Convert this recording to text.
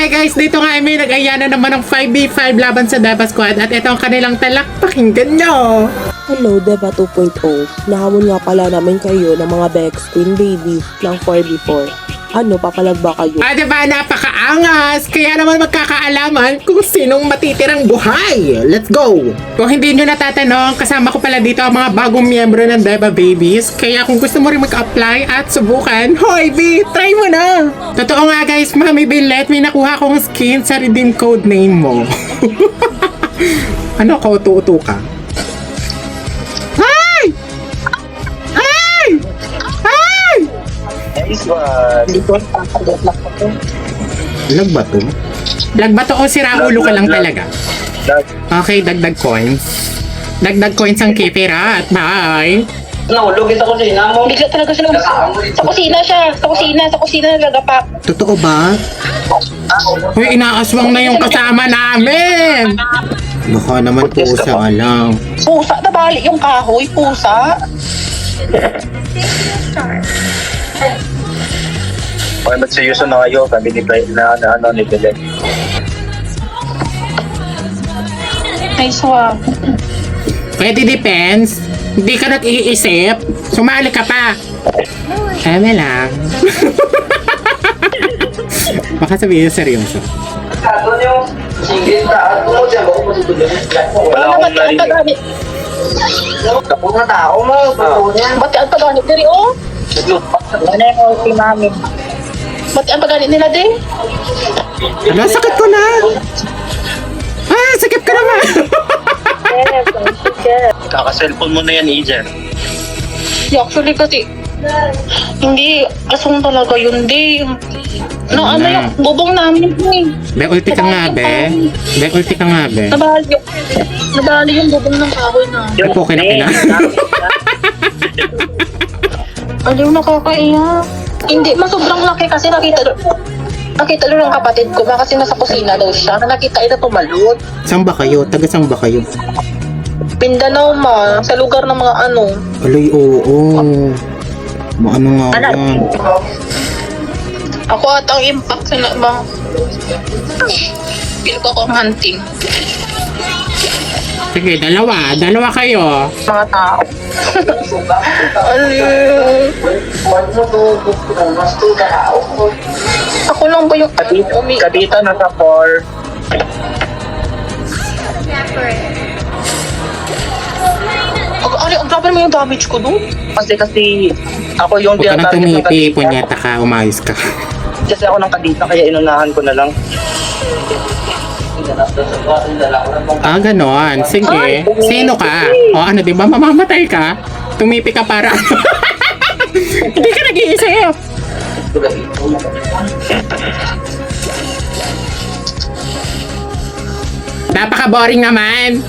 Okay guys, dito nga may nag-aya na naman ng 5v5 laban sa Deva Squad at ito ang kanilang talak. Pakinggan nyo! Hello, Deva 2.0. Nahamon nga pala namin kayo ng mga Bex Queen Babies ng 4v4. Ano, papalag ba kayo? Diba, napakaangas! Kaya naman magkakaalaman kung sinong matitirang buhay! Let's go! Kung hindi nyo natatanong, kasama ko pala dito ang mga bagong miyembro ng Deva Babies. Kaya kung gusto mo rin mag-apply at subukan, hoy B, try mo na! Totoo nga guys, Mami Billet, may nakuha kong skin sa redeem code name mo. Ano ko, utu-utu ka? Ay! Ay! Ay! Nice one. Lag ba to? Lag ba to o sira ulo ka lang talaga? Okay, dagdag coins. Dagdag coins ang kipira at bye! Nahulog ito ko sa inamo. Bigla talaga sila. Sa kusina siya. Sa kusina nalagapak. Totoo ba? Uy, inaaswang na yung kasama namin! Baka naman pusa ka lang. Pusa, nabali yung kahoy. Pusa. Okay, ba't seryoso na kayo? Kami ni Brian na ni Belen. Nice one. Pwede depends. Hindi ka nag-iisip. Sumali ka pa. Eme lang. Baka sabihin seryoso. Doon yung singgit na mo dyan. Wala akong narinig. Kapag na tao mo, Bati ang paganit diri, oh. Ano yung si mami? Bati ang paganit nila, din. Ano, sakit ko na. Ah, sakit ka naman. Kaka-cellphone mo na yan, Ijer. Actually, kasi, hindi, asong talaga yun, din. No, ano yung bubong namin, eh. Be, ulti ka nga, be. Be, ulti ka nga, be. Nabali yung bubong ng kahoy na. Ay, po, kinakina. Aliw, nakakaiyak. Hindi, mas sobrang laki kasi nakita doon ng kapatid ko kasi nasa kusina daw siya. Nakita ito tumalot. Saan ba kayo? Taga saan ba kayo? Mindanao ma, sa lugar ng mga ano. Aloy, oo. Ano nga yan? Ako at ang impact sa bang feel ko akong hunting. Sige, dalawa kayo. Mga tao. Ako lang ba yung Kadita na sa 4. ang grabe naman yung damage ko doon. Kasi ako yung Huwag ka nang tinatarget ng tumipi, kadita. punyeta ka, umayos ka. Kasi ako ng kadita kaya inunahan ko na lang. Ah, ganon. Sige. Sino ka? O ano, di ba mamamatay ka? Tumipi ka para... Hindi ka nag-iisip. Napaka-boring naman.